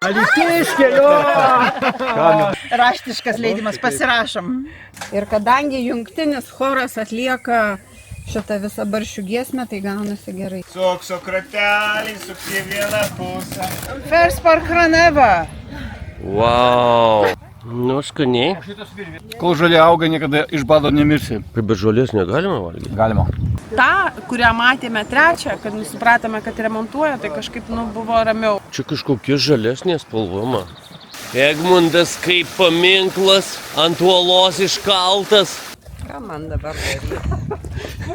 Alytiškė, jo. Raštiškas leidimas, pasirašom. Ir kadangi jungtinis choras atlieka šitą visą baršių giesmę, tai gaunasi gerai. Sukso kratelį, sukti vieną pusę. First par Kraneva. Wow. Nu, skaniai. Kol žolė auga, niekada iš bado nemirsi. Be žolės negalima valgyti? Galima. Ta, kurią matėme trečią, kad supratome, kad remontuoja, tai kažkaip buvo ramiau. Čia kažkokia žalesnė spalvama. Egmundas kaip paminklas ant uolos iškaltas. Ką man dabar daryti?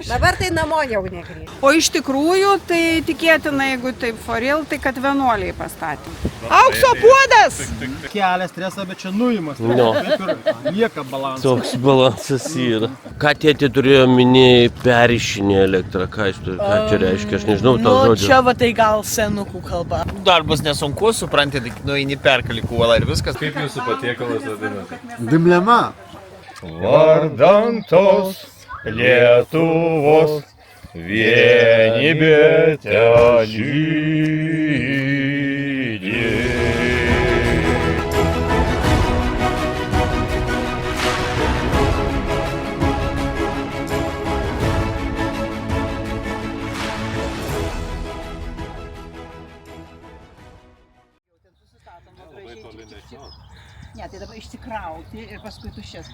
Dabar tai namo jau negrįžti. O iš tikrųjų, tai tikėtina, jeigu taip for real, tai kad vienuoliai pastatė. Aukso puodas! Kelia stresą, bet čia nuimas. No. Lieka balansas. Toks balansas yra. Ką tėtė turėjo minėjai perišinė elektrą? Ką čia reiškia? Aš nežinau to žodžio. Čia va tai gal senukų kalba. Darbas nesunku, supranti, nueini perkali kuolą ir viskas. Kaip jūsų patiekalas vadinasi? Dimlema. Vardan tos Lietuvos vienybė lydi. Ne, tai dabar išsikrauti ir paskui tuščias.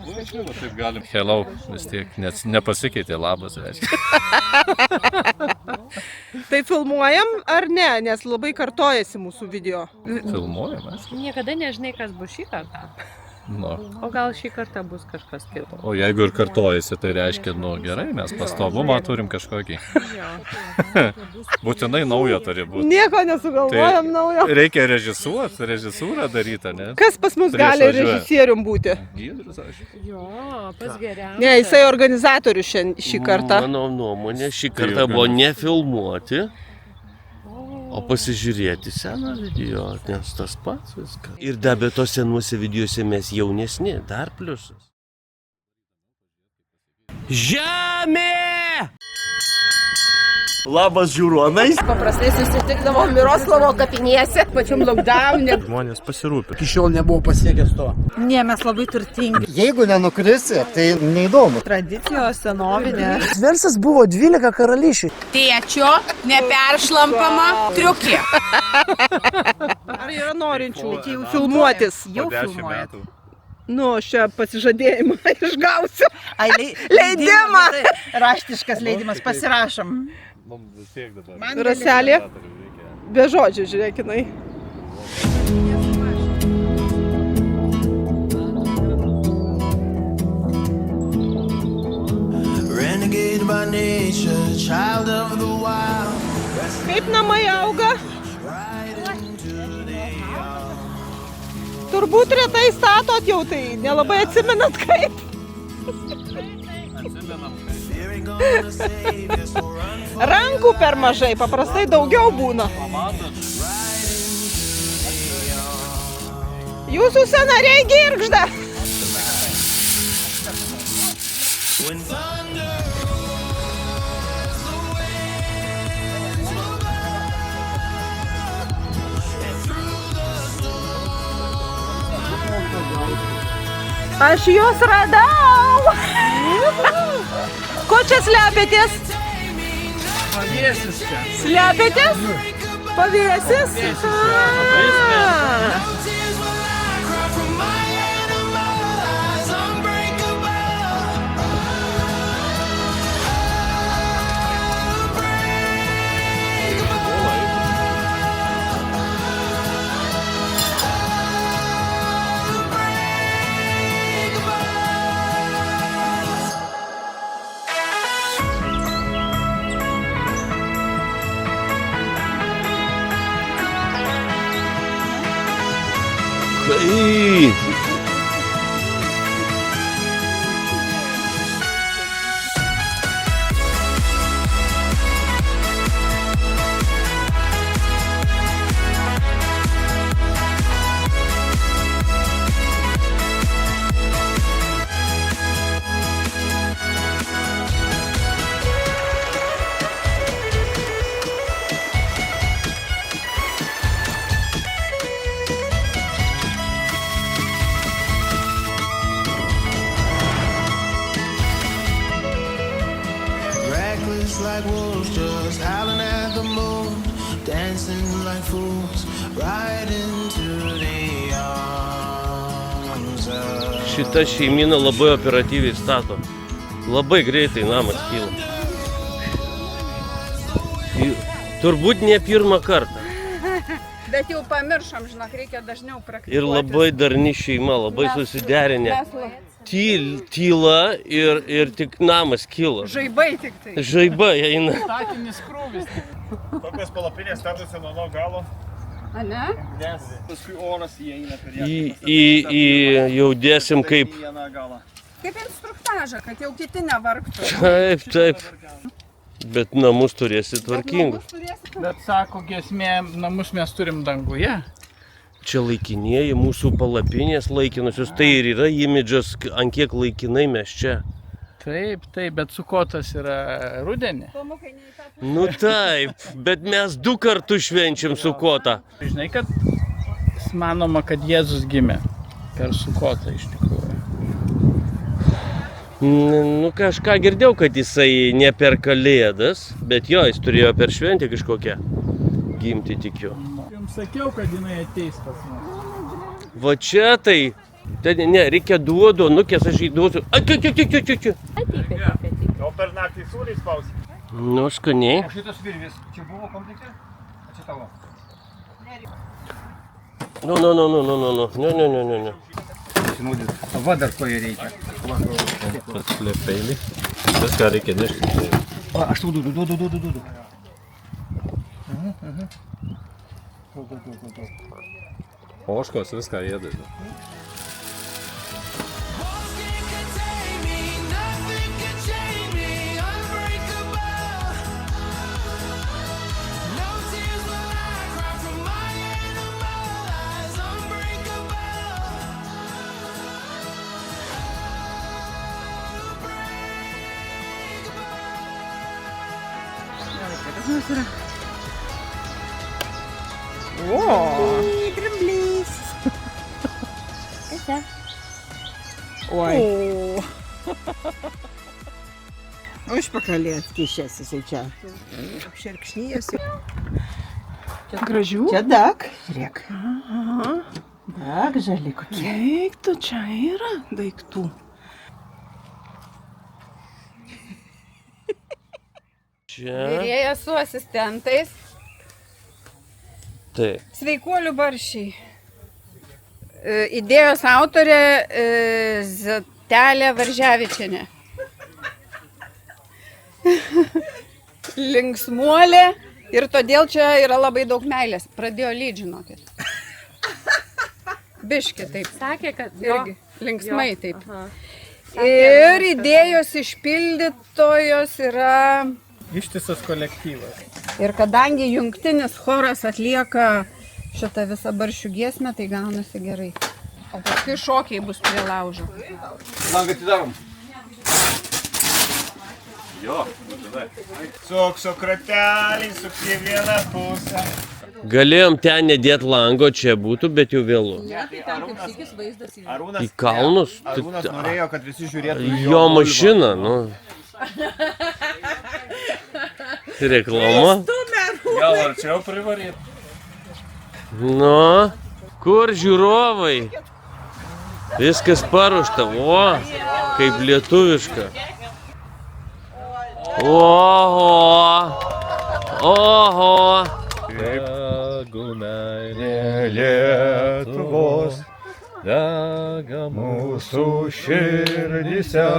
Taip galim. Hello, vis tiek nepasikeitė, labas, reiškia. Tai filmuojam ar ne, nes labai kartojasi mūsų video. Filmuojame. Niekada nežinai, kas bus šį kartą. Nu. O gal šį kartą bus kažkas kito. O jeigu ir kartojasi, tai reiškia, gerai, mes pastovumą turim kažkokį. Būtinai naujo turi būti. Nieko nesugalvojam naujo. Reikia režisūrą daryti, ne? Kas pas mus gali režisierium būti? Giedrius, aš. Jo, pas geriausias. Ne, jisai organizatorius šį kartą. Mano nuomonė, šį kartą buvo nefilmuoti, o pasižiūrėti seną video, nes tas pats viską. Ir be to senuose videose mes jaunesni, dar pliusas. Žemė! Labas žiūronais. Paprastai susitikdavom Miroslavo kapinėse, pačiam lockdown'e. Žmonės pasirūpė. Iki šiol nebuvo pasiekęs to. Ne, mes labai turtingi. Jeigu nenukrisi, tai neįdomu. Tradicijos senovinė. Versas buvo 12 karalysčių. Tėčio, neperšlampama triukė. Ar yra norinčių filmuotis? Jau filmuojat. Nu, aš čia pasižadėjimą išgausiu. Leidimą. Raštiškas leidimas, pasirašom. Raselė. Be žodžių, žiūrėkinai. Kaip namai auga? Turbūt retai statot jau, tai nelabai atsimenat kaip. Rankų per mažai, paprastai daugiau būna. Jūsų sąnariai girgžda. Aš juos radau. Ko čia slepiatės? Pavėsis čia. Slepiatės? Pavėsis? Kaip? Šita šeimyna labai operatyviai stato. Labai greitai namas kyla. Turbūt ne pirmą kartą. Bet jau pamiršom, žinok, reikia dažniau praktikuoti. Ir labai darni šeima, labai susiderinę. Tyla ir tik namas kyla. Žaibai tik tai. Žaibai eina. Statinis krūvis. Tokios palapinės statosi nuo galo, A ne? nes paskui oras įeina per ją. Jau dėsim kaip. Vieną galą. Kaip instruktažą, kad jau kiti nevargtų. Taip. Bet namus turėsi tvarkingus. Bet sako, giesmė, namus mes turim danguje. Čia laikinieji mūsų palapinės laikinusios. Tai ir yra imidžas, ant kiek laikinai mes čia. Taip, bet Sukotas yra rudenį. Nu taip, bet mes 2 kartus švenčiam Sukotą. Žinai, kad manoma, kad Jėzus gimė per Sukotą iš tikrųjų. Nu kažką girdėjau, kad jisai ne per Kalėdas, bet jo, jis turėjo per šventę kažkokią gimti, tikiu. Jums sakiau, kad jinai ateis pas mus. Va čia tai, ne, reikia duodu, nukės aš įduosiu. Ačiū. O per naktį sūriai spausi. Nu, skaniai. O šitas virvis, čia buvo komplekte? A čia tavo? Nu. Sinūdit, va dar ko jie reikia. Atslėpeilį. Viską reikia nešti. O, aš tau duodu. Oškos viską ėda. Dramblys. Oi. Užpakalės kišęs jisai čia. Apšerkšnyjasi. Čia gražių? Čia dak. Žiūrėk. Dak, žali kokie. Eik, tu čia yra daiktų. Čia. Virėja su asistentais. Taip. Sveikuolių barščiai. Idėjos autorė Zatelė Varževičienė. Linksmuolė ir todėl čia yra labai daug meilės. Pradėjo lyt, žinokit. Biški taip. Sakė, kad Irgi linksmai taip. Aha. Ir idėjos išpildytojos yra... Ištisas kolektyvas. Ir kadangi jungtinis choras atlieka šitą visą barščių giesmę, tai gaunasi gerai. O paskui šokiai bus prie laužo. Langą atidarom. Jo, tada. Sukso kratelį, sukti vieną pusę. Galėjom ten nedėti lango, čia būtų, bet jau vėlu. Į kalnus? Arūnas norėjo, kad visi žiūrėtų Jo mašiną, nu. Reklama. Gal arčiau privaryt? Nu, kur žiūrovai? Viskas paruošta, o, kaip lietuviška. Oho. Tegu meilė Lietuvos dega mūsų širdyse,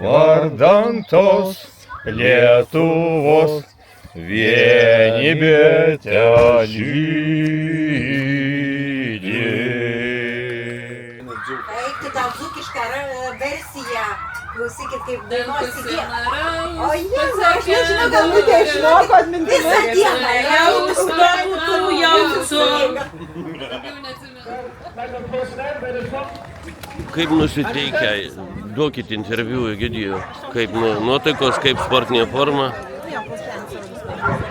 vardan tos Lietuvos vienybė telydi. Eikti tą dzūkišką versiją, klausykit kaip dainos įdėja. O Jėzus, aš nežinau, galbūt jie išmoko atmintinai. Visą dieną Kaip nusiteikę, duokit interviu Egidijų, kaip nuotaikos, kaip sportinė forma.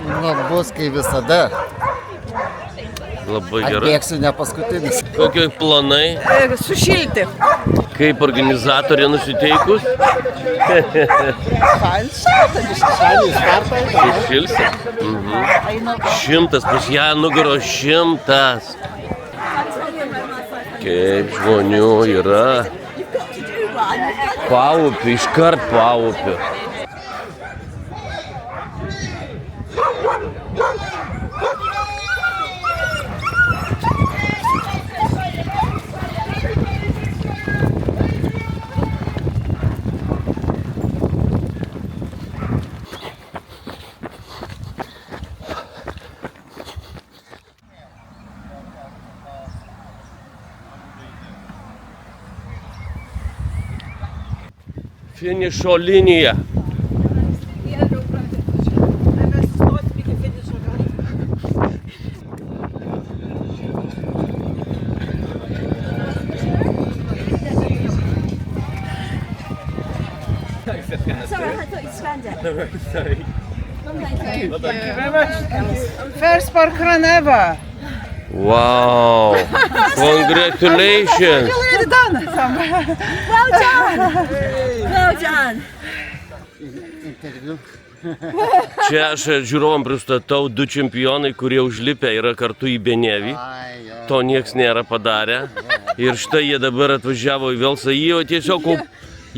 Nu, bus kaip visada. Labai gerai. Atbėgsiu ne paskutinis. Kokie planai? Sušilti. Kaip organizatorė nusiteikus? Šilsi? 100, pas ją nugaro 100. Kaip žmonių yra. Paupiu, iškart paupiu. Finišo linija. First parkrun ever. Wow! Congratulations! Already done. Well done. Čia aš žiūrovam pristatau 2 čempionai, kurie užlipę yra kartu į Benevį. To nieks nėra padarę. Ir štai jie dabar atvažiavo į Velsą. Jie tiesiog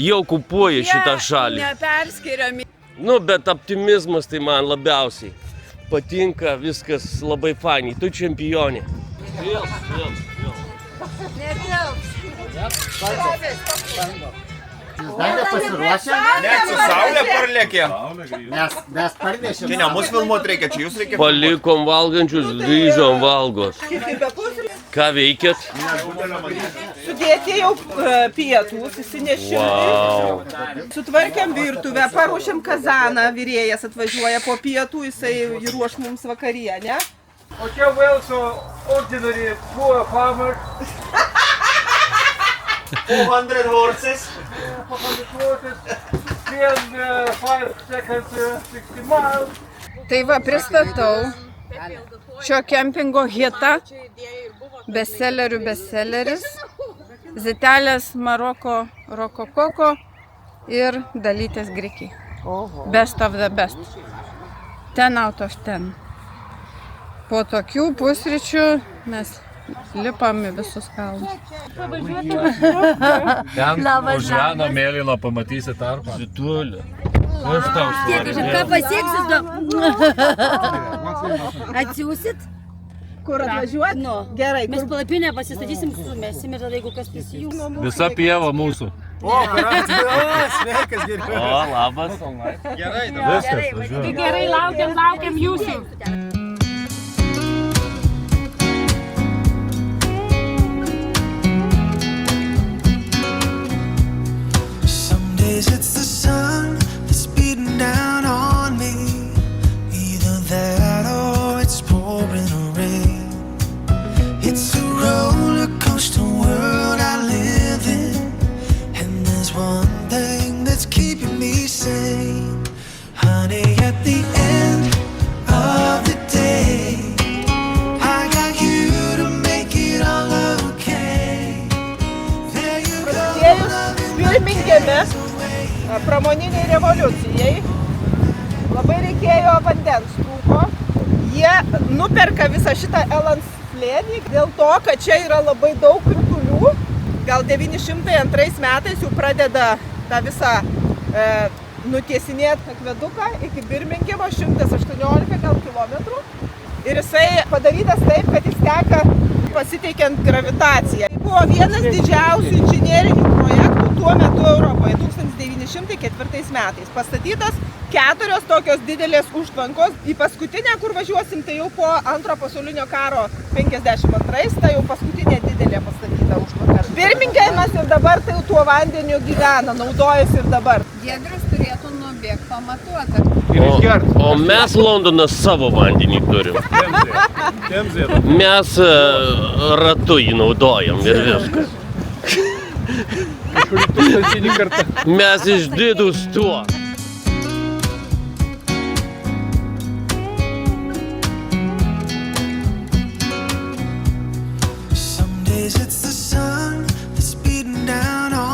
jau okupuoja šitą šalį. Neperskiriami. Nu, bet optimizmas tai man labiausiai patinka, viskas labai fainiai. Tu čempionė. Net su saulė parlėkė. Čia ne mus filmuot reikia, čia jūs reikia. Palikom valgančius, grįžom valgos. Ką veikėt? Sudėti jau pietus, įsinešimai. Wow. Sutvarkėm virtuvę, paruošėm kazaną, virėjas atvažiuoja po pietų, jisai ruoš mums vakarienę. O čia Velso ordinary poor farmer. 400 horses. 400 horses, 5 seconds, 60 miles. Tai va, pristatau šio kempingo hitą, bestselleris, Zitelės Maroko Rokokoko ir Dalytės Grikiai. Best of the best. 10 out of 10. Po tokių pusryčių mes lipam į visus kalnus. Ten už Jano mėlyno pamatysi tarpą. Zitulė. Aš tau svarbu. Ką pasieksit? Atsiūsit? Kur atvažiuot? Nu. Gerai. Mes palapinę pasistatysim, sumesim ir tada jeigu kas prisijungs. Visa pieva mūsų. Sveikas, gerbiu. O, labas. Gerai, Viskas, važiuojam. Gerai, laukiam jūsų. Some days it's the sun that's beating down on me. Either that or it's pouring rain. It's a roller coaster world I live in. And there's one thing that's keeping me sane. Honey, at the end of the day, I got you to make it all okay. There you go. Birmingeme pramoniniai revoliucijai labai reikėjo vandens trūko. Jie nuperka visą šitą Elans slėnį dėl to, kad čia yra labai daug kritulių. Gal 902 metais jau pradeda tą visą nutiesinėti akveduką iki Birmingemo 118 gal kilometrų. Ir jisai padarytas taip, kad jis teka pasiteikiant gravitaciją. Tai buvo vienas didžiausių inžinerinių projektų tuo metu Europoje 1904 metais. Pastatytas 4 tokios didelės užtvankos. Į paskutinę, kur važiuosim, tai jau po Antro pasaulinio karo 52, tai jau paskutinė didelė pastatyta užtvanka. Birmingemas ir dabar tai tuo vandeniu gyvena, naudojasi ir dabar. Giedrius turėtų nubėgti pamatuoti. O mes Londoną savo vandenį turim. Mes ratu jį naudojam ir viskas. Mes išdidus tuo. Some days it's the sun that's beating down on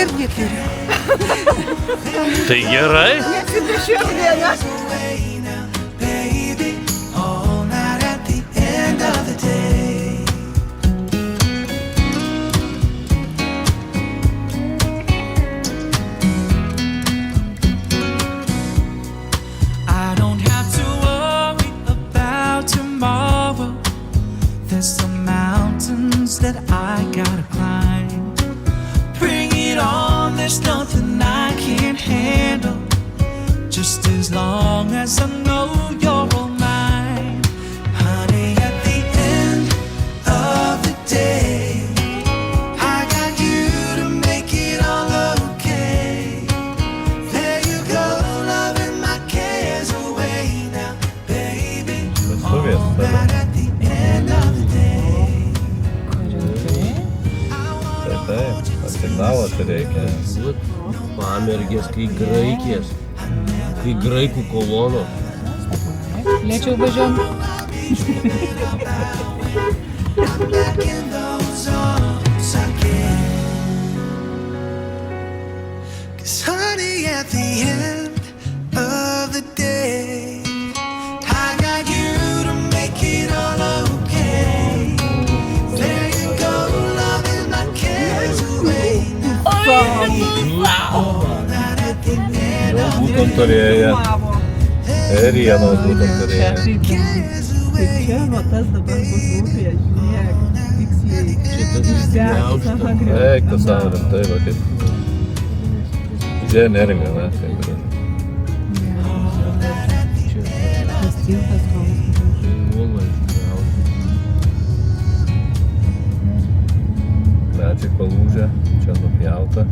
irgi turiu. Tai gerai. Nesipešiok vieną. Baby, all night at the end of the day. I don't have to worry about tomorrow. There's some mountains that I gotta climb. Bring it on, there's nothing I can't handle. Just as long as I know you're all mine. Honey, at the end of the day, I got you to make it all okay. There you go, loving my cares away now, baby. All night at the end of the day. Taip, signalą tai reikia. Pamergės, kai graikės, kai graikų kolonos. Lėčiau važiuom. Back in those arms again. 'Cause honey, at the end of the day, I got you to make it all okay. There you go, loving my cares away now. All night at the end of the Būtent turėjo. Ėrienos būtent turėjo. cares away. Čia va tas dabar bus upėje, žiūrėk, tiksliai. Eik, tas saulė, tai va kaip. Čia neringa, ne? Kaip ir. Medžiai palūžę, čia nupjauta.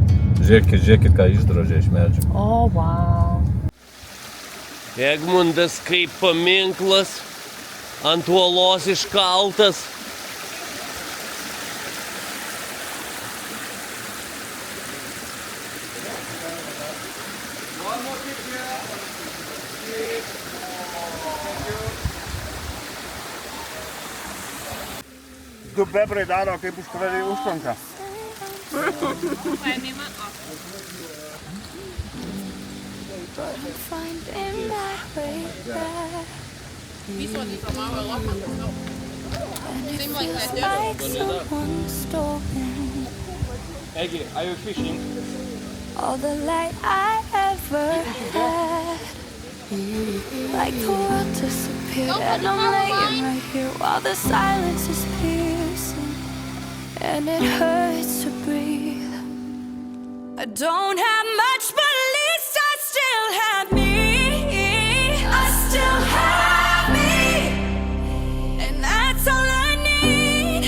Žiūrėkit, ką išdrožė iš medžių. O, wow. Egmundas kaip paminklas, ant uolos iškaltas. Du bebrai daro, kaip užtvanką. Finding my way back. And it feels like someone stolen Eggie, are you fishing? all the light I ever had. Like the world disappeared and I'm laying right here while the silence is piercing and it hurts to breathe. I don't have much, but at least I still have me. I still have me, and that's all I need.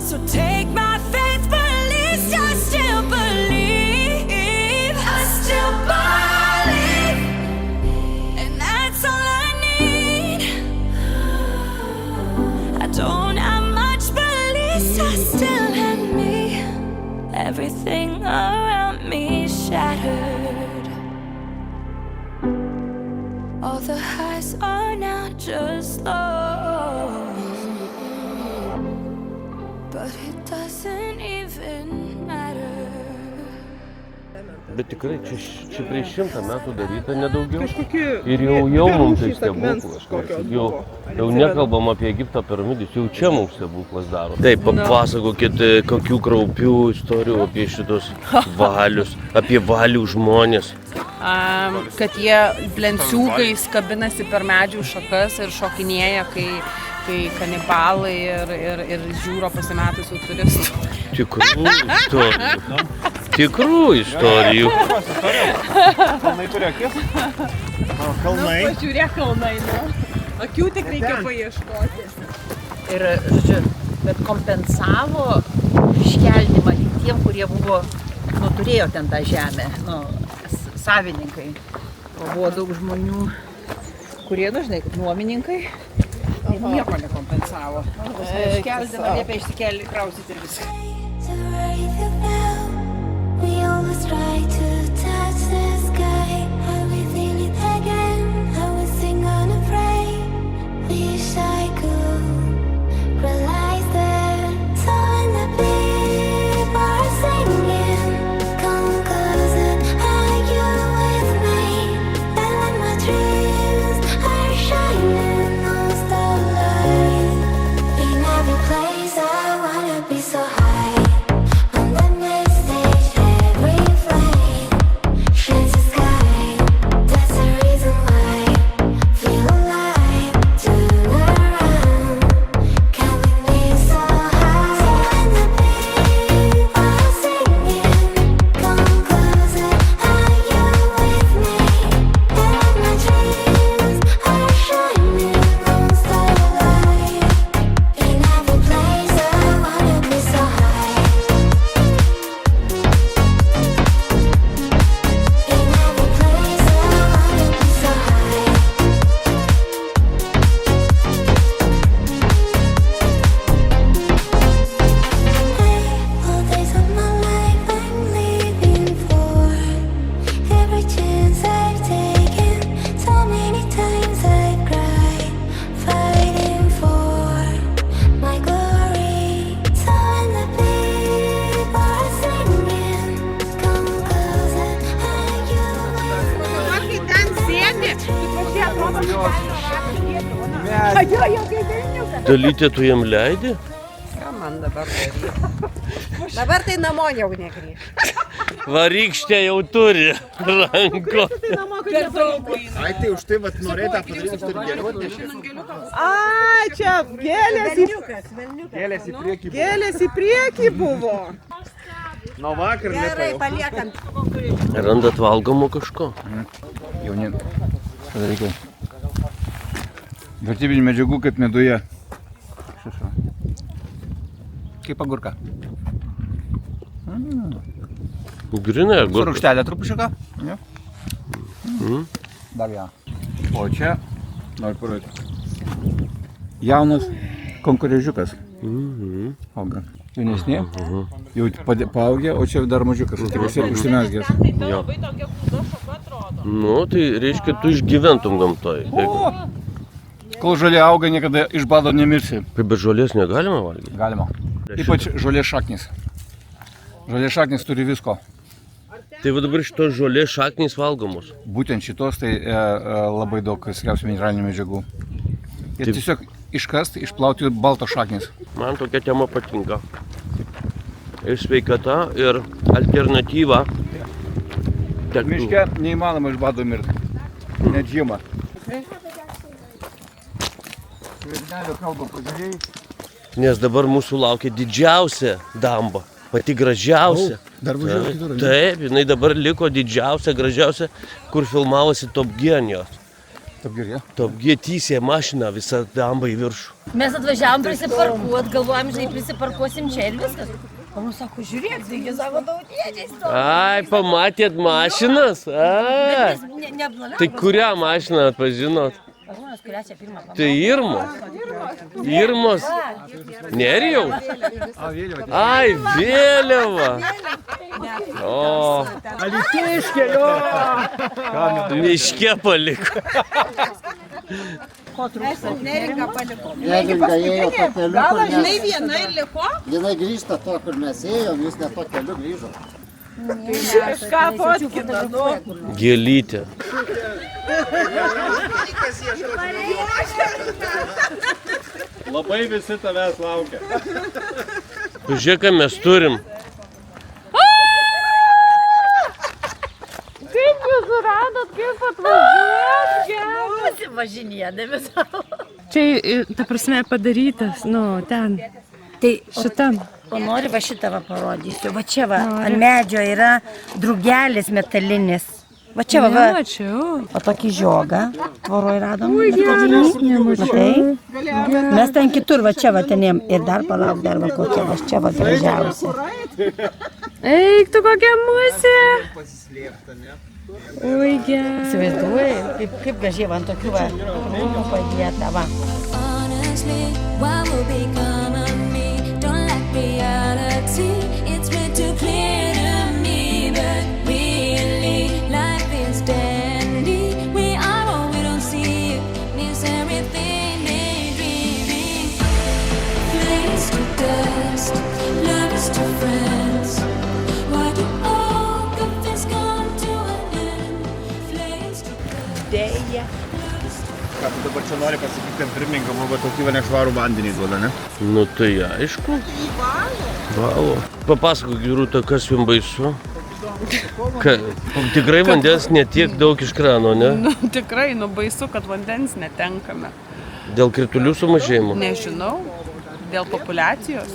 So take my faith, but at least I still believe. I still believe, and that's all I need. I don't have much, but at least I still have me. Everything around me is shattered. All the highs are now just lows. But it doesn't even matter. Bet tikrai čia prieš 100 metų daryta, nedaugiau. Ir jau mums tai stebuklas. Jau nekalbam apie Egipto piramidės, jau čia mums stebuklas daro. Taip, papasakokit kokių kraupių istorijų apie šitos valius, apie valių žmonės. Kad jie blenciūgais kabinasi per medžių šakas ir šokinėja, kai kanibalai ir žiūro pasimetusių turistų. Tikrų istorijų. Kalnai turi akis? Kalnai. Pažiūrėk kalnai, Akių tik reikia paieškoti. Ir, žodžiu, bet kompensavo iškeldymą tik tiem, kurie buvo, turėjo ten tą žemę, savininkai. O buvo daug žmonių, kurie, žinai, kaip nuomininkai, nieko nekompensavo. Iškeldymą liepė išsikelti, krausyti ir viską. We always try to touch the sky. I will feel it again. I will sing on a pray. Wish I could realize that so when the people are saying Dalytė, tu jam leidi? Ką man dabar daryti? Dabar tai namo jau negrįž. Varykštė jau turi ranko. Ai, tai už tai norėjai tą padaryti, aš turiu gėlių. A, čia gėlės Gėlės į priekį. Gėlės į priekį buvo. Nuo vakar Gerai, nepajau. paliekam. Randat valgomo kažko? Jauni, padarykiau. Vertybinių medžiagų kaip meduje. Kaip agurka. Grinai Su agurka. rūgštelė trupučiuką. Ja. Dar vieną. O čia, noriu parodyti. Jaunas konkurežiukas. Auga. Jaunesni. Jau paaugę, o čia dar mažiukas. Tik užsimesgęs. Jo. Nu, tai reiškia, tu išgyventum gamtoj. Kol žolė auga, niekada iš bado nemirsi. Tai be žolės negalima valgyti? Galima. Ypač žolės šaknis. Žolės šaknis turi visko. Tai va dabar šitos žolės šaknys valgomos. Būtent šitos tai labai daug skiriausių mineralinių medžiagų. Ir tiesiog iškasti, išplauti baltos šaknis. Man tokia tema patinka. Ir sveikata, ir alternatyva. Miške neįmanoma iš bado mirti. Net žiemą. Nes dabar mūsų laukia didžiausia damba. Pati gražiausia. Dar važiuoju kitur. Taip, jinai dabar liko didžiausia, gražiausia, kur filmavosi Top Gear jos. Top Gear, ja? Top Gear tysė mašiną visą dambą į viršų. Mes atvažiavom prisiparkuot, galvojom, žinai, prisiparkuosim čia ir viskas. O mums sako, žiūrėk, taigi sako, tautiečiai stovi. Ai, pamatėt mašinas? Ai. Bet mes neaplanavome. Tai kurią mašiną atpažinot? Žmonės, kurią čia pirmą pamatė. Tai Irmos. Irmos. Nerijaus. Ai, vėliava. O. Alytiškė, jo. Miške paliko. Neringa paliko. Neringa ėjo to keliu, Gal kur žinai mes... viena ir liko? Jinai grįžta to, kur mes ėjom, jūs ne to keliu grįžo. Kažką fotkina, nu. Gėlytė. Labai visi tavęs laukia. Pažiūrėk, ką mes turim. Kaip jūs suradot, kaip atvažiuot? Pasivažinėdami savo. Čia, ta prasme, padarytas, nu, ten. Tai šitam. O nori va šitą va parodysiu. Va čia va, ant medžio yra drugelis metalinis. Va čia va, Nemačiau. o tokį žiogą tvoroj radom. Ui, geras, nemačiau. Matai? Mes ten kitur, va čia va tenėm. Ir dar palauk, dar va kokia, va čia va gražiausia. Eik, tu kokia musė. Ui, geras. Įsivaizduoji, kaip gražiai va ant tokių va rūmų padėta, va. Honestly, what will become of me? Don't like reality. It's been too clear to me, but really, life is dandy. We are what we don't see. Miss everything daydreaming. Flames to dust, lovers to friends. Why do all good things come to an end? Flames to dust. Deja. Ką tu dabar čia nori pasakyti, kad Birmingamo va tokį nešvarų vandenį duoda, ne? Nu tai aišku. Valo. Papasakok, Rūta, kas jums baisu? Tikrai vandens netiek daug iš krano, ne? Nu, tikrai, baisu, kad vandens netenkame. Dėl kritulių sumažėjimo? Nežinau, dėl populiacijos.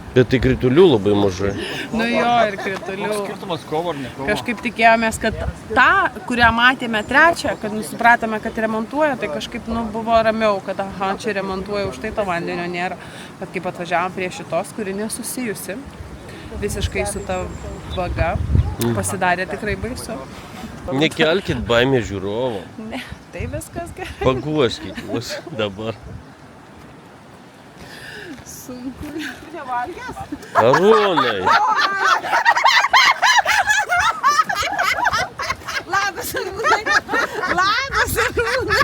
Bet tai kritulių labai mažai. Nu jo, ir kritulių. Skirtumas kovo ar ne kovo? Kažkaip tikėjomės, kad tą, kurią matėme trečią, kad supratome, kad remontuoja, tai kažkaip buvo ramiau, kad aha, čia remontuoja, už tai to vandenio nėra. Bet kaip atvažiavom prie šitos, kuri nesusijusi, visiškai su ta vaga, pasidarė tikrai baisu. Nekelkit baimę žiūrovo. Ne, tai viskas gerai. Paguoskit juos dabar. Sunku. Nevalgęs? Arūnai. Labas, Arūnai. Labas, Arūnai.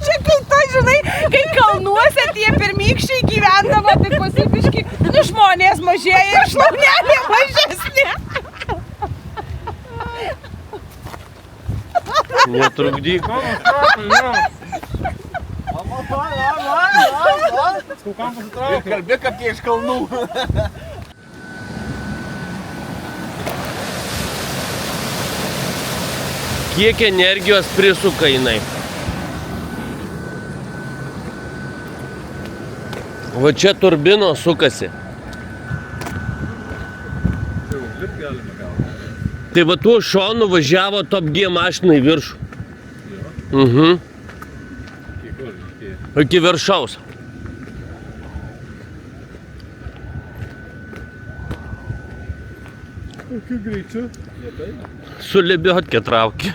Čia kai to, žinai, kai kalnuose tie pirmykščiai gyvendavo, tai pasibiški, žmonės mažėja ir šlaunelė mažesnė. Netrukdyk. Ir kalbėk apie iš kalnų. Kiek energijos prisuka jinai. Va čia turbinos sukasi. Tai va tuo šonu važiavo Top G mašina į viršų. Iki viršaus. Kokiu greičiu? Su lebiotke traukė.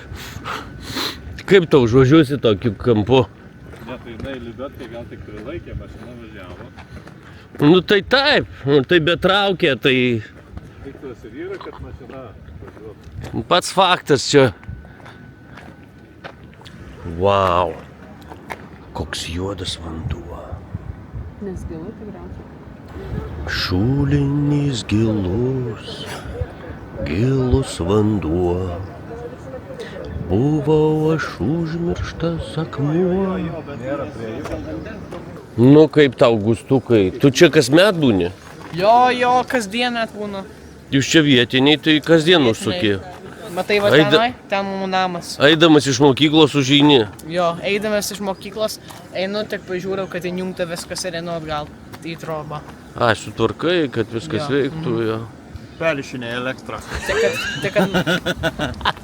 Kaip tau užvažiuosi tokiu kampu? Ne, tai jinai lebiotke gal tik prilaikė, mašina važiavo. Nu tai taip, tai betraukė, tai... Tikslas ir yra, kad mašina važiuotų. Pats faktas čia. Vau. Koks juodas vanduo. Nes gilu tikriausiai. Šulinys gilus, gilus vanduo. Buvau aš užmirštas akmuo. Nu kaip tau, Gustukai, tu čia kasmet būni? Jo, kasdien net būna. Jūs čia vietiniai, tai kasdien užsuki. Matai, va tenai, ten mūsų namas. Eidamas iš mokyklos užeini. Jo, eidamas iš mokyklos, einu, tik pažiūriau, kad įjungta viskas ir einu atgal į trobą. Ai, sutvarkai, kad viskas veiktų, jo. Perlišinė elektra.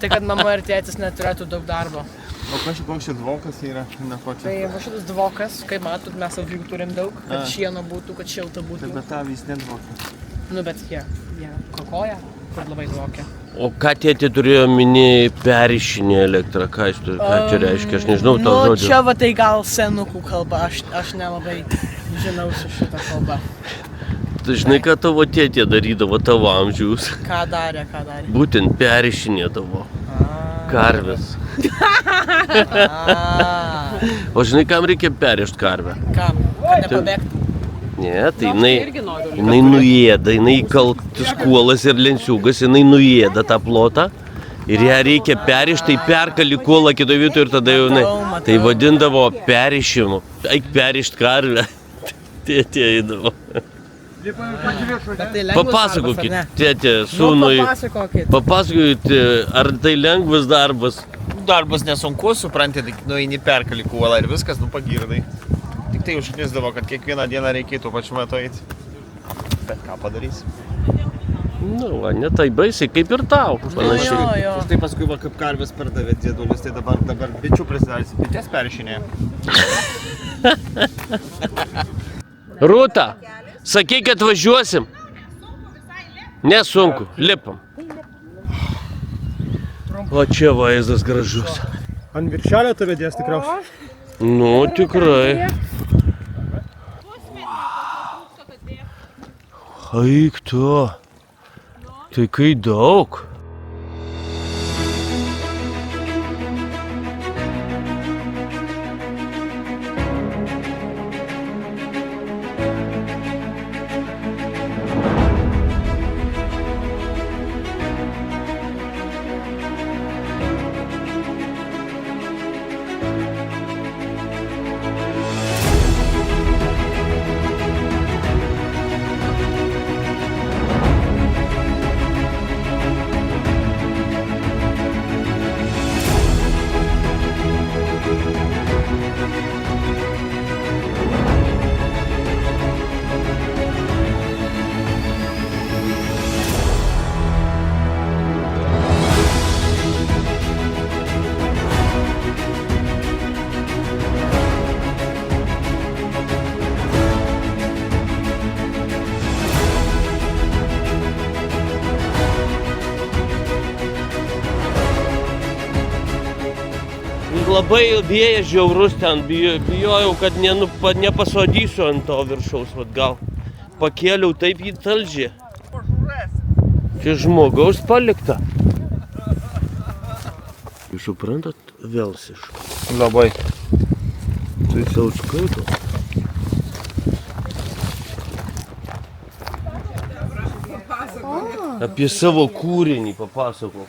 Tai kad mama ir tėtis neturėtų daug darbo. O koks šis dvokas yra? Tai va šitas dvokas, kaip matot, mes avių turim daug, kad šieno būtų, kad šilta būtų. Bet tą vis nedvokia. Nu, bet jie kakoja, kad labai dvokia. O ką tėtė turėjo minėjai perišinė elektrą? Ką čia reiškia? Aš nežinau to žodžio. Čia va tai gal senukų kalba, aš nelabai žinau su šitą kalbą. Tu žinai, ką tavo tėtė darydavo tavo amžiaus? Ką darė? Būtent perišinėdavo karves. O žinai, kam reikia perišti karvę? Kam? Kad nepabėgtų? Ne, tai jinai nuėda, jinai kaltas kuolas ir lenciugas, jinai nuėda tą plotą ir ją reikia perišti, tai perkali kuolą kitoj vietoj ir tada jau jinai. Tai vadindavo perišimu. Eik perišti karvę. Tėtė eidavo. Papasakokit, tėtė, sūnui. Papasakokit, ar tai lengvas darbas? Darbas nesunkus, supranti, nueini perkali kuolą ir viskas, pagirdai. Tik tai užknisdavo, kad kiekvieną dieną reikėtų pačiu metu eiti. Bet ką padarysi? Nu, va, ne tai baisiai, kaip ir tau. Panašiai. Tai paskui, kaip karvės pardavė dėdulis, tai dabar bičių prisidarys, bitės peršinė. Rūta, sakai, kad važiuosim? Nesunku, lipam. O čia vaizdas gražus. Ant viršelio tave dės tikriausiai. Nu, tikrai. Eik tu. Tai kai daug. Labai vėjas žiaurus ten, bijojau, kad nepasodisiu ant to viršaus, vat gal pakėliau taip į talžį. Čia žmogaus palikta. Jūs suprantat, velsiška. Labai. Tai sau skaito. Apie savo kūrinį papasakok.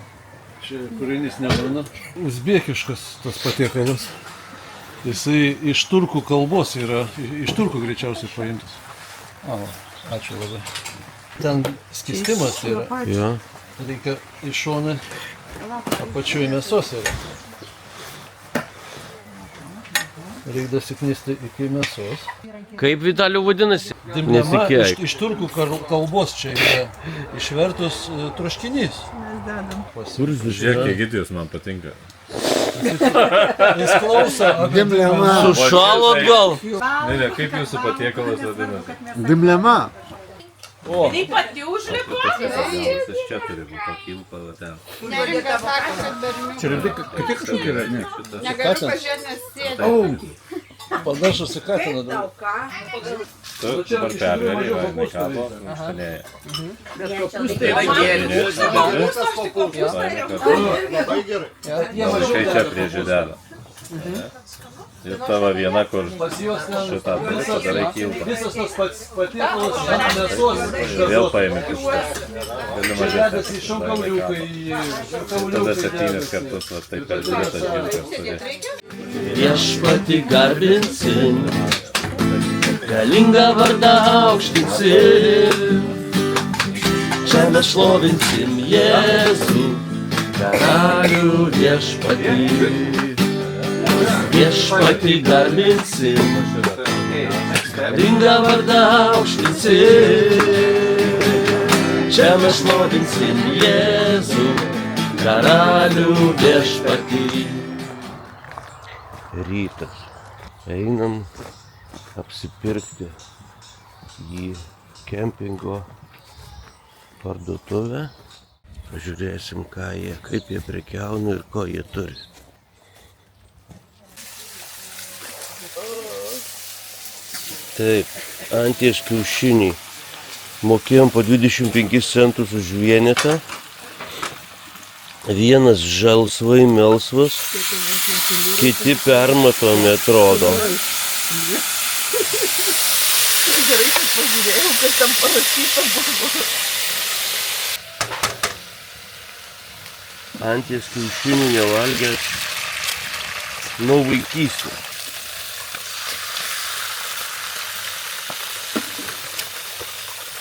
Čia kūrinys ne mano. Uzbekiškas tas patiekalas. Jisai iš turkų kalbos yra, iš turkų greičiausiai paimtas. Ačiū labai. Ten skistimas yra. Jo. Reikia iš šoną apačioj mėsos yra. Reikia dasiknisti iki mėsos. Kaip Vitaliu vadinasi? Dimlema Nesikeik. iš turkų kalbos čia yra išvertus troškinys. Žiūrėk, kiek gidijos man patinka. Jis klauso. Sušalot gal? Ne, kaip jūsų patiekalas vadinasi? Dimlema. Tai pati užlipo? Visas čia turi būti pakilpa ten. Čia yra kaip tik kažkokia yra, ne? Negaliu pažiūrėti, nes sėdė. Panašus į katiną daug. Tu dabar perveri, va, jinai kabo, minkštinėja. Kai čia prie žydelio. Ir tavo viena, kur šitą padarai kilpą. Visas tas patiekalas ant mėsos. Vėl paėmė kažkas. Gali Dedasi mažesnės. šaukauliukai. Tada 7 kartus, va, taip per 2 kilpas turi. Viešpatį garbinsim, galingą vardą aukštinsim. Čia mes šlovinsim Jėzų, karalių viešpatį. Viešpatį garbinsim, galingą vardą aukštinsim. Čia mes šlovinsim Jėzų, karalių viešpatį. Rytas. Einam apsipirkti į kempingo parduotuvę. Pažiūrėsim, kaip jie prekiauna ir ko jie turi. Taip, anties kiaušiniai. Mokėjom po 25 centus už vienetą. Vienas žalsvai melsvas, kiti permatomi atrodo. Gerai, kad pažiūrėjau, kas tam parašyta buvo. Anties kiaušinių nevalgęs nuo vaikystės.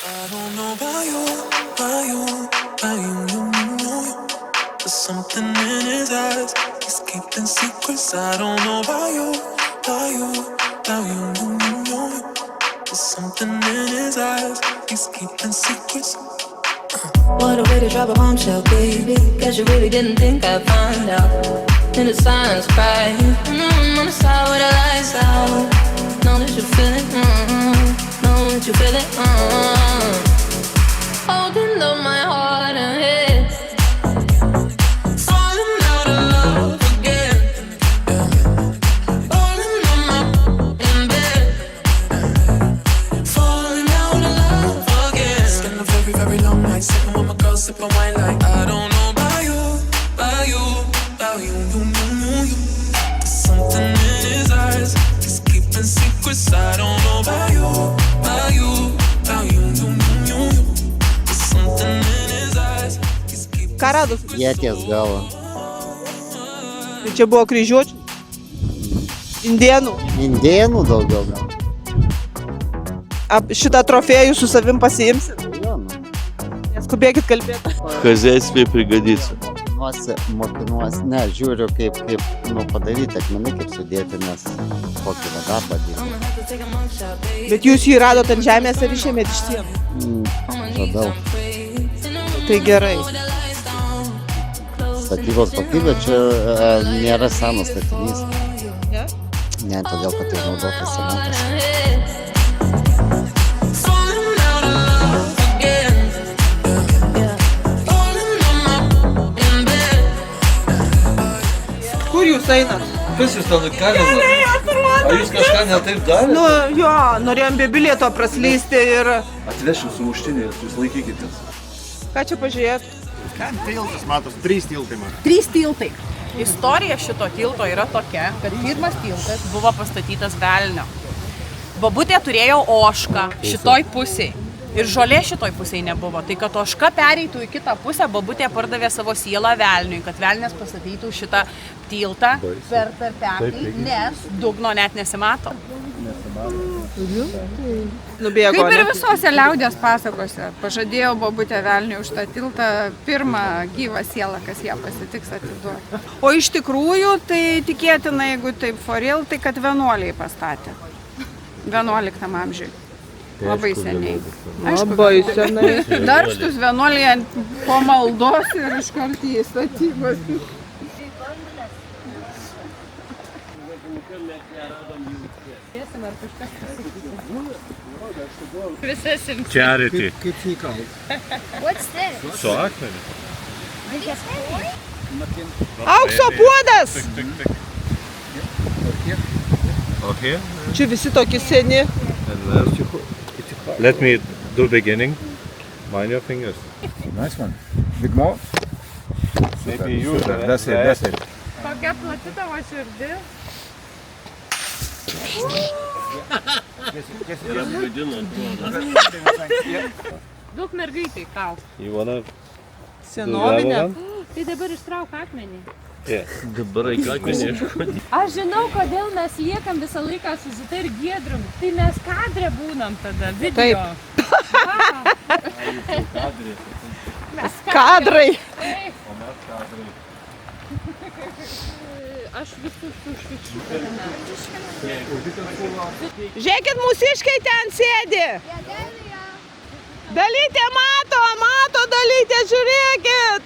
I don't know about you. There's something in his eyes. He's keeping secrets. I don't know about you. There's something in his eyes. He's keeping secrets. What a way to drop a bombshell, baby. Guess you really didn't think I'd find out. In the silence, crying. On the side with the lights out. Know that you feel it. Know that you feel it. Holding up my heart and head. Falling out of love again. Falling on my bed. Falling out of love again. It's been a very, very long night. Sipping with my girl, sipping wine like I don't know about you. There's something in his eyes. He's keeping secrets. I don't know about you. There's something in his eyes. Ką radus? Ieties galo. Tai čia buvo kryžiuočių? Indėnų. Indėnų daugiau gal. Šitą trofėjų su savim pasiimsit? Neskubėkit kalbėti. Хозяйстве пригодится. Mokinuosi, ne, žiūriu kaip padaryti akmenai, kaip sudėti, nes kokį darbą dirbu. Bet jūs jį radot ant žemės ar išėmėt iš sienų? Radau. Tai gerai. Statybos kokybė čia nėra senas statinys. Ne, todėl, kad tai naudotas cementas. Kur jūs einat? Kas jūs ten kalinat? Ar jūs kažką ne taip darėte? Nu, jo, norėjom be bilieto praslysti ir... Atvešim sumuštinį, jūs laikykitės. Ką čia pažiūrėt? Ten tiltas, matos, 3 tiltai man. 3 tiltai. Istorija šito tilto yra tokia, kad pirmas tiltas buvo pastatytas velnio. Bobutė turėjo ožką šitoj pusėj. Ir žolė šitoj pusėje nebuvo. Tai kad ožka pereitų į kitą pusę, babutė pardavė savo sielą velniui, kad velnės pastatytų šitą tiltą per petį, nes dugno net nesimato. Nubėgo, Kaip ir ne? visose liaudės pasakose. Pažadėjo babutė velniui už tą tiltą pirmą gyvą sielą, kas ją pasitiks atiduoti. O iš tikrųjų, tai tikėtina, jeigu taip for real, tai kad vienuoliai pastatė. 11 amžiui. Labai seniai. Labai senai. Darbštus vienuoliai po maldos ir iš karto į statybos. Charity. Kaip įkalt. What's this? Su akmeniu. Aukso puodas! Okay. Čia visi tokie seni. Let me do beginning. Mind your fingers. Nice one. Big more? Maybe you. Super. That's it. Kokia plati tavo širdis? Daug mergaitai kalt. You wanna Senovinė. Tai dabar ištrauk akmenį. Dabar reikia akmenį ieškoti. Aš žinau, kodėl mes liekam visą laiką su Zita ir Giedrium. Tai mes kadre būnam tada, video. Kadrai. Aš visus užfiksuoju. Žiūrėkit, mūsiškai ten sėdi. Dalytė mato, Dalytė, žiūrėkit.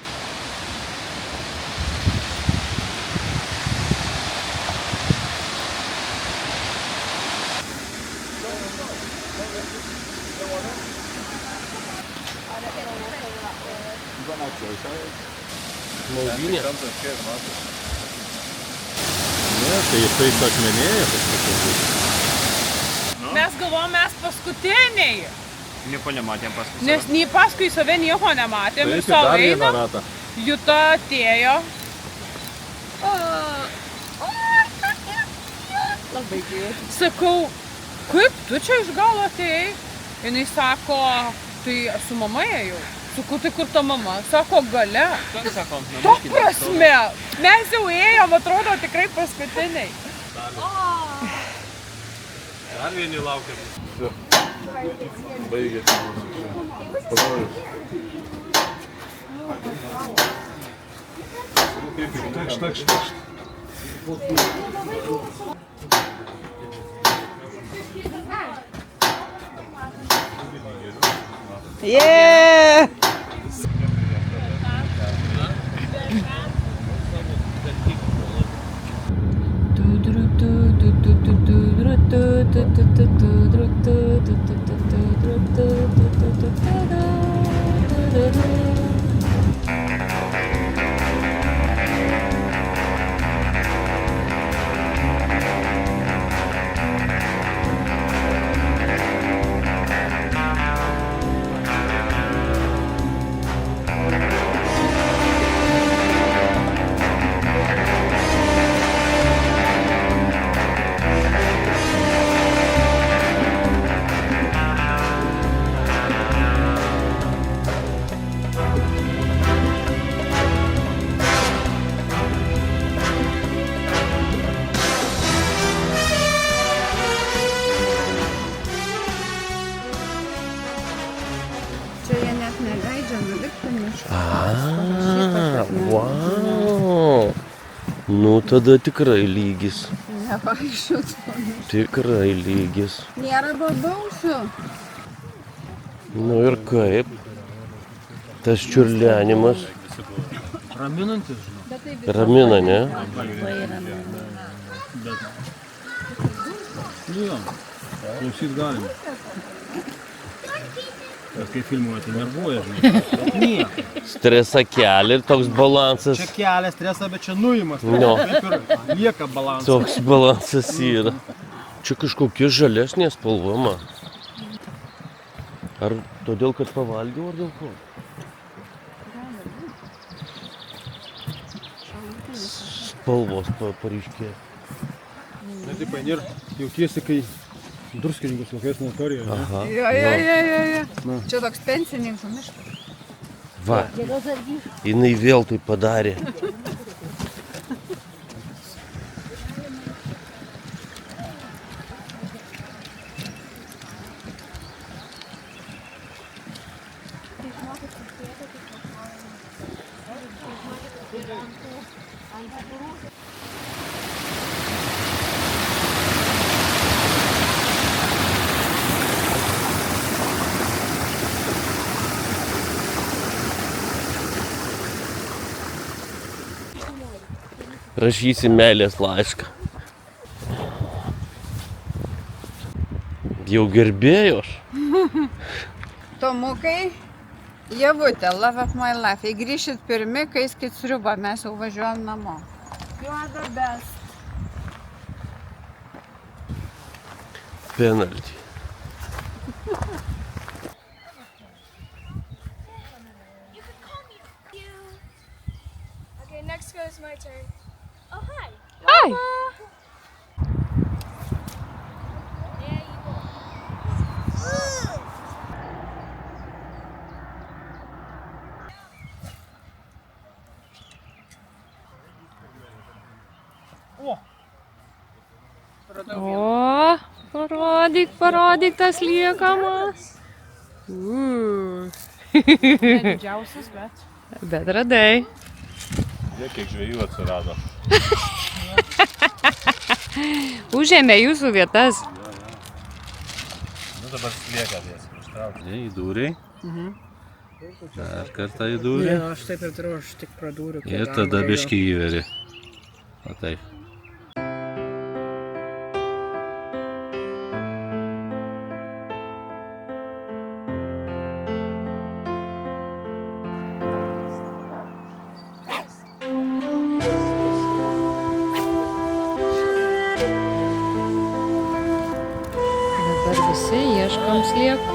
Maudynė. Ne, tai jisai akmenėja kažkokia. Mes galvom, mes paskutiniai. Nieko nematėm paskui. Nes nei paskui save nieko nematėm. Ir Paeikit dar vieną einam. ratą. Juta atėjo. Labai gerai. Sakau, kaip tu čia iš galo atėjai? Jinai sako, tai su mama ėjau. Sakau, tai kur ta mama? Sako, gale. To prasme, mes jau ėjom, atrodo tikrai paskutiniai. Dar vieni laukia. Baigėsi. Takšt. Yeah! Čia jie net neleidžia nulipti mišką. Vau. Nu, tada tikrai lygis. Nevaikščiot. Tikrai lygis. Nėra babausių. Nu ir kaip? Tas čiurlenimas. Raminantis, Ramina, ne? Nu jo, klausyt galime. Bet kai filmuoja, tai nervuoja, žinai. Nieko. Stresą kelia ir toks balansas. Čia kelia stresą, bet čia nuimas. No. Kaip ir lieka balansas. Toks balansas yra. Čia kažkokia žalesnė spalva man. Ar todėl, kad pavalgiau, ar dėl ko? Spalvos paryškė. Na taip, ir jautiesi, kai Druskininkus kokiais sanatorijoje. Aha. Jo. Čia toks pensininkų miškas. Va, jinai vėl tai padarė. Rašysi meilės laišką. Jau gerbėjos. Tomukai, Ievutė, love of my life. Jei grįšit pirmi, kaiskit sriubą, mes jau važiuojam namo. You are the best. Penalty. Okay, next goes my turn. Oh, hi. Hi. O, parodyk tas liekamas. Didžiausias, bet. Bet radai. Žiūrėk, kiek žvejų atsirado. Užėmė jūsų vietas. Nu dabar slieką jas ištraukti. Įdūriai. Dar kartą įdūriai. Ne, aš taip ir turiu, aš tik pradūriu. Ir tada biškį įveri. O taip. Dabar visi ieškom sliekų.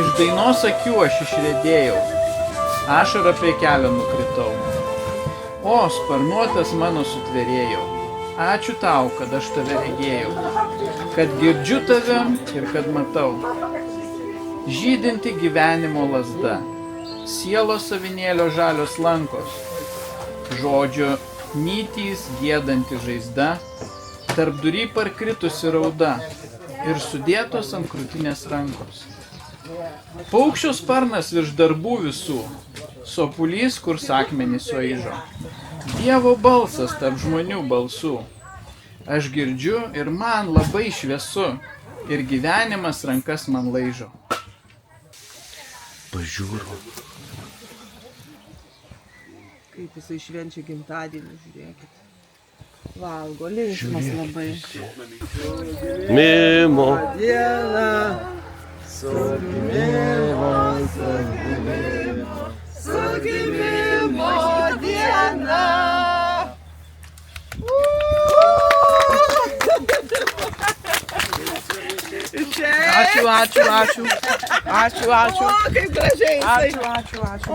Iš dainos akių aš išriedėjau, ašarą prie kelio nukritau. O, sparnuotas mano sutverėjau, ačiū tau, kad aš tave regėjau, kad girdžiu tave ir kad matau. Žydinti gyvenimo lazda, sielos savinėlio žalios lankos, žodžio nytys giedanti žaizda, tarpdury parkritusi rauda ir sudėtos ant krūtinės rankos. Paukščio sparnas virš darbų visų, sopulys, kur sakmenys suaižo. Dievo balsas tarp žmonių balsų. Aš girdžiu ir man labai šviesu, ir gyvenimas rankas man laižo. Pažiūrų. Kaip jisai švenčia gimtadienį, žiūrėkit. Valgo, linksmas labai. Mimo. Diena. Su gimimo diena. Ačiū. O, kaip gražiai jisai. Ačiū. O,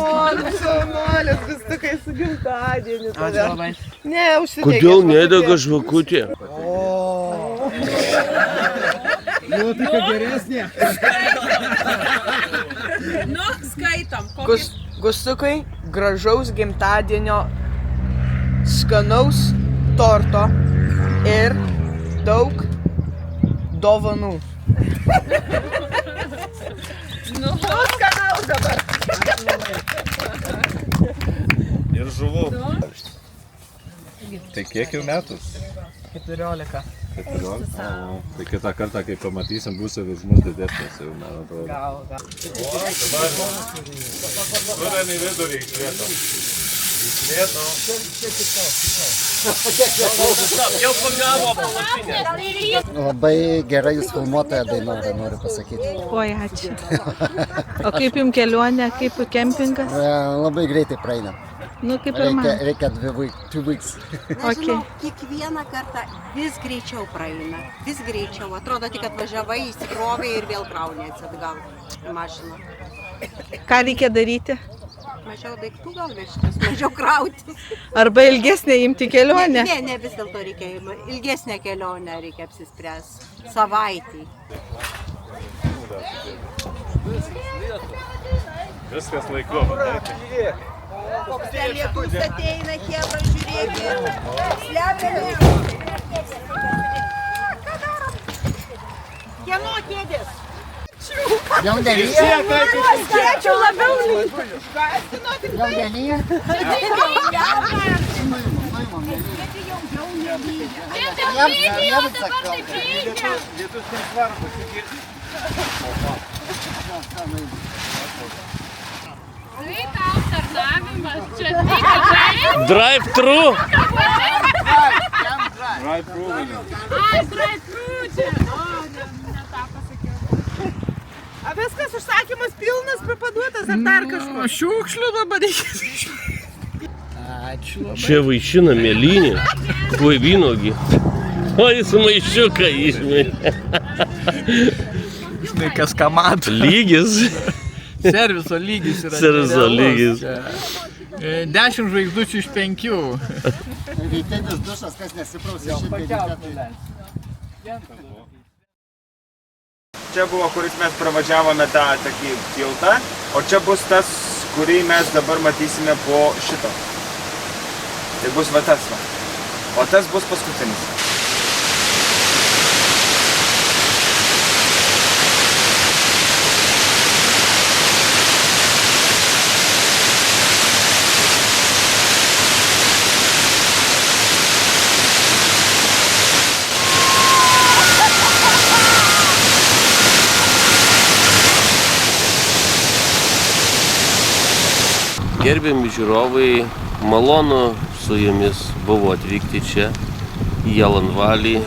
šaunuolis, gustukai su gimtadieniu. Ačiū labai. Ne, užsidėkit. Kodėl nedega žvakutė? Jau tik geresnė. Nu, skaitom. Gustukai, gražaus gimtadienio, skanaus torto ir daug dovanų. Nu, skanaus dabar. Ir žuvų. Tai kiek jau metus? 14. 14? Tai kitą kartą, kai pamatysim, būsi už mus didesnis jau, man atrodo. Gal. Rudam į vidurį išlėtom. Jau pagavo palapinę. Labai gerai jūs filmuotoja Dainora, noriu pasakyti. Oi, ačiū. O kaip jums kelionė, kaip kempingas? Labai greitai praeina. Nu, kaip ir man. Reikia 2 weeks. Nežinau, kiekvieną kartą vis greičiau praeina, vis greičiau. Atrodo, tik atvažiavai, įsikrovai ir vėl krauniesi atgal į mašiną. Ką reikia daryti? Mažiau daiktų gal vežtis, mažiau krautis. Arba ilgesnė imti kelionę? Ne, vis dėlto reikia ilgesnę kelionę, reikia apsispręsti. Savaitį. Viskas laiku. Koks ten lietus ateina, chebra, žiūrėkit. Slepiamės. Ką darom? Kieno kėdės? Jau nelyja. Skėčiau labiau lyg. Jau nelyja. Lietus nesvarbu, Tai tau tarnavimas, čia tik Drive-thru. Drive-thru. Ai, drive-thru čia. O, ne tą pasakiau. A viskas užsakymas pilnas, pripaduotas ar dar kažko? Šiukšlių dabar reikia. Ačiū labai. Čia vaišina mėlynė. Oi, vynogi. O jis maišiuką išmetė. Žinai, kas ką mato. Lygis. Serviso lygis yra. Serviso lygis. 10 žvaigždučių iš 5. Rytinis dušas, kas nesiprausė, Čia buvo, kuris mes pravažiavome tą tokį tiltą, o čia bus tas, kurį mes dabar matysime po šito. Tai bus va tas va. O tas bus paskutinis. Gerbiami žiūrovai, malonu su jumis buvo atvykti čia į Jalanvalį.